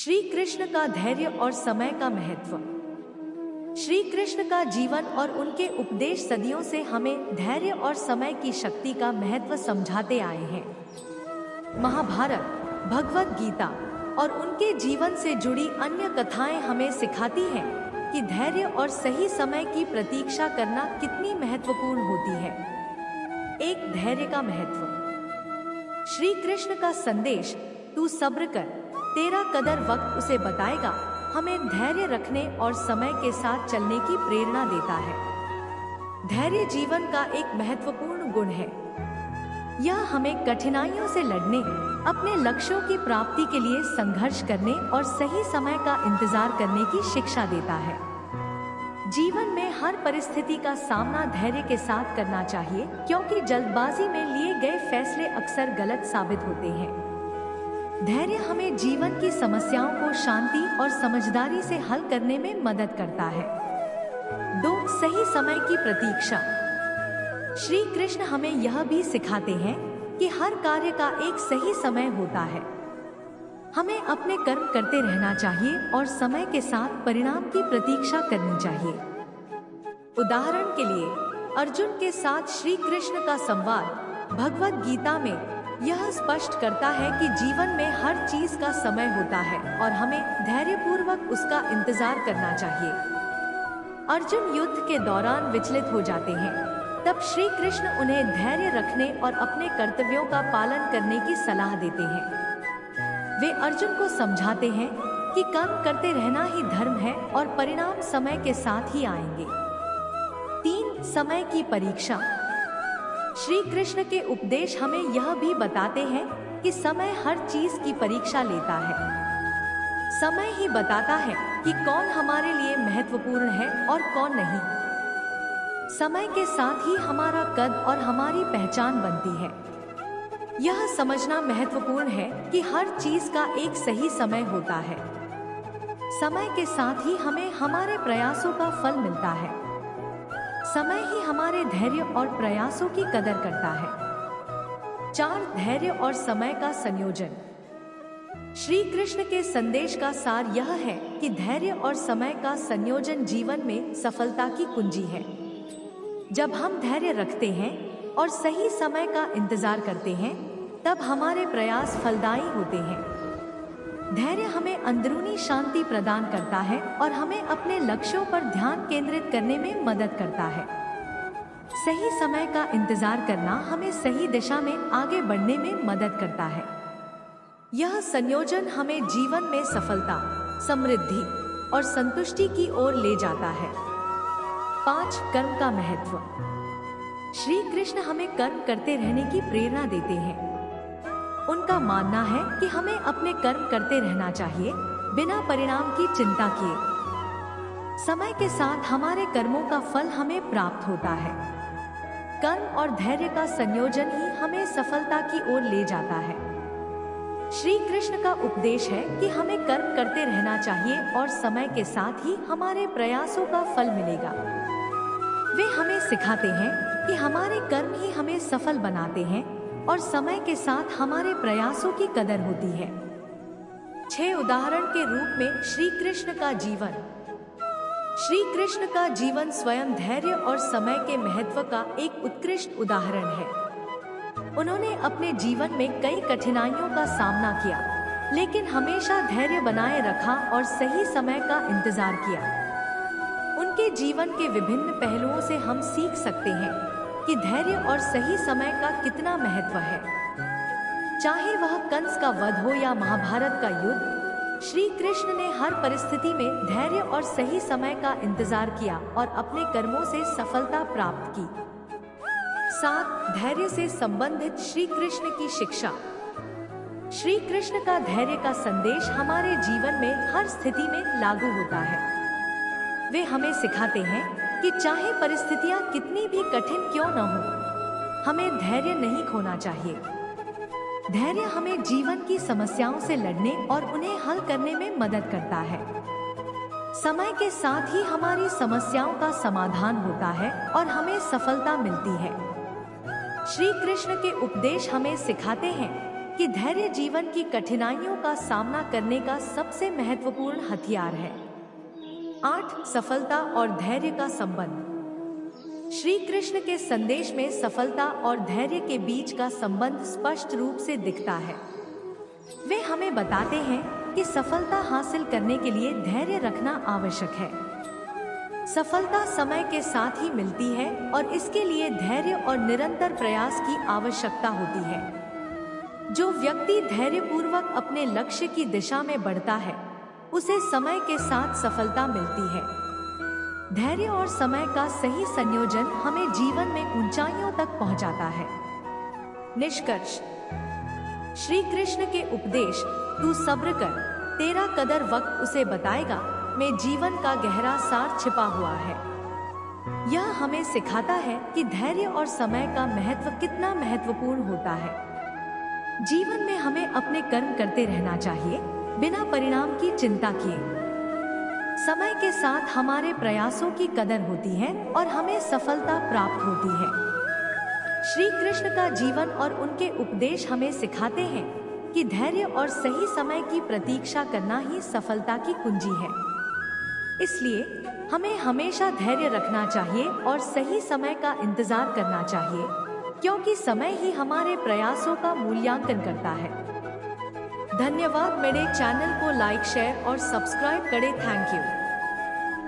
श्री कृष्ण का धैर्य और समय का महत्व। श्री कृष्ण का जीवन और उनके उपदेश सदियों से हमें धैर्य और समय की शक्ति का महत्व समझाते आए हैं। महाभारत, भगवद गीता और उनके जीवन से जुड़ी अन्य कथाएं हमें सिखाती हैं कि धैर्य और सही समय की प्रतीक्षा करना कितनी महत्वपूर्ण होती है। एक धैर्य का महत्व। श्री कृष्ण का संदेश, तू सब्र कर, तेरा कदर वक्त उसे बताएगा, हमें धैर्य रखने और समय के साथ चलने की प्रेरणा देता है। धैर्य जीवन का एक महत्वपूर्ण गुण है। यह हमें कठिनाइयों से लड़ने, अपने लक्ष्यों की प्राप्ति के लिए संघर्ष करने और सही समय का इंतजार करने की शिक्षा देता है। जीवन में हर परिस्थिति का सामना धैर्य के साथ करना चाहिए, क्योंकि जल्दबाजी में लिए गए फैसले अक्सर गलत साबित होते हैं। धैर्य हमें जीवन की समस्याओं को शांति और समझदारी से हल करने में मदद करता है। 2. सही समय की प्रतीक्षा। श्री कृष्ण हमें यह भी सिखाते हैं कि हर कार्य का एक सही समय होता है। हमें अपने कर्म करते रहना चाहिए और समय के साथ परिणाम की प्रतीक्षा करनी चाहिए। उदाहरण के लिए, अर्जुन के साथ श्री कृष्ण का संवाद भगवद गीता में यह स्पष्ट करता है कि जीवन में हर चीज का समय होता है और हमें धैर्यपूर्वक उसका इंतजार करना चाहिए। अर्जुन युद्ध के दौरान विचलित हो जाते हैं, तब श्री कृष्ण उन्हें धैर्य रखने और अपने कर्तव्यों का पालन करने की सलाह देते हैं। वे अर्जुन को समझाते हैं कि कर्म करते रहना ही धर्म है और परिणाम समय के साथ ही आएंगे। 3. समय की परीक्षा। श्री कृष्ण के उपदेश हमें यह भी बताते हैं कि समय हर चीज की परीक्षा लेता है। समय ही बताता है कि कौन हमारे लिए महत्वपूर्ण है और कौन नहीं। समय के साथ ही हमारा कद और हमारी पहचान बनती है। यह समझना महत्वपूर्ण है कि हर चीज का एक सही समय होता है। समय के साथ ही हमें हमारे प्रयासों का फल मिलता है। समय ही हमारे धैर्य और प्रयासों की कदर करता है। 4. धैर्य और समय का संयोजन। श्री कृष्ण के संदेश का सार यह है कि धैर्य और समय का संयोजन जीवन में सफलता की कुंजी है। जब हम धैर्य रखते हैं और सही समय का इंतजार करते हैं, तब हमारे प्रयास फलदायी होते हैं। धैर्य हमें अंदरूनी शांति प्रदान करता है और हमें अपने लक्ष्यों पर ध्यान केंद्रित करने में मदद करता है। सही समय का इंतजार करना हमें सही दिशा में आगे बढ़ने में मदद करता है। यह संयोजन हमें जीवन में सफलता, समृद्धि और संतुष्टि की ओर ले जाता है। 5. कर्म का महत्व। श्री कृष्ण हमें कर्म करते रहने की प्रेरणा देते हैं। उनका मानना है कि हमें अपने कर्म करते रहना चाहिए, बिना परिणाम की चिंता किए। समय के साथ हमारे कर्मों का फल हमें प्राप्त होता है। कर्म और धैर्य का संयोजन ही हमें सफलता की ओर ले जाता है। श्री कृष्ण का उपदेश है कि हमें कर्म करते रहना चाहिए और समय के साथ ही हमारे प्रयासों का फल मिलेगा। वे हमें सिखाते हैं कि हमारे कर्म ही हमें सफल बनाते हैं और समय के साथ हमारे प्रयासों की कदर होती है। 6. उदाहरण के रूप में श्री कृष्ण का जीवन। श्री कृष्ण का जीवन स्वयं धैर्य और समय के महत्व का एक उत्कृष्ट उदाहरण है। उन्होंने अपने जीवन में कई कठिनाइयों का सामना किया, लेकिन हमेशा धैर्य बनाए रखा और सही समय का इंतजार किया। उनके जीवन के विभिन्न पहलुओं से हम सीख सकते हैं कि धैर्य और सही समय का कितना महत्व है। चाहे वह कंस का वध हो या महाभारत का युद्ध, श्री कृष्ण ने हर परिस्थिति में धैर्य और सही समय का इंतजार किया और अपने कर्मों से सफलता प्राप्त की। 7. धैर्य से संबंधित श्री कृष्ण की शिक्षा। श्री कृष्ण का धैर्य का संदेश हमारे जीवन में हर स्थिति में लागू होता है। वे हमें सिखाते हैं कि चाहे परिस्थितियां कितनी भी कठिन क्यों न हो, हमें धैर्य नहीं खोना चाहिए। धैर्य हमें जीवन की समस्याओं से लड़ने और उन्हें हल करने में मदद करता है। समय के साथ ही हमारी समस्याओं का समाधान होता है और हमें सफलता मिलती है। श्री कृष्ण के उपदेश हमें सिखाते हैं कि धैर्य जीवन की कठिनाइयों का सामना करने का सबसे महत्वपूर्ण हथियार है। 8. सफलता और धैर्य का संबंध। श्री कृष्ण के संदेश में सफलता और धैर्य के बीच का संबंध स्पष्ट रूप से दिखता है। वे हमें बताते हैं कि सफलता हासिल करने के लिए धैर्य रखना आवश्यक है। सफलता समय के साथ ही मिलती है और इसके लिए धैर्य और निरंतर प्रयास की आवश्यकता होती है। जो व्यक्ति धैर्यपूर्वक अपने लक्ष्य की दिशा में बढ़ता है, उसे समय के साथ सफलता मिलती है। धैर्य और समय का सही संयोजन हमें जीवन में ऊंचाइयों तक पहुंचाता है। निष्कर्ष। श्री कृष्ण के उपदेश तू सब्र कर, तेरा कदर वक्त उसे बताएगा में जीवन का गहरा सार छिपा हुआ है। यह हमें सिखाता है कि धैर्य और समय का महत्व कितना महत्वपूर्ण होता है। जीवन में हमें अपने कर्म करते रहना चाहिए, बिना परिणाम की चिंता किए। समय के साथ हमारे प्रयासों की कदर होती है और हमें सफलता प्राप्त होती है। श्री कृष्ण का जीवन और उनके उपदेश हमें सिखाते हैं कि धैर्य और सही समय की प्रतीक्षा करना ही सफलता की कुंजी है। इसलिए हमें हमेशा धैर्य रखना चाहिए और सही समय का इंतजार करना चाहिए, क्योंकि समय ही हमारे प्रयासों का मूल्यांकन करता है। धन्यवाद। मेरे चैनल को लाइक, शेयर और सब्सक्राइब करें। Thank you.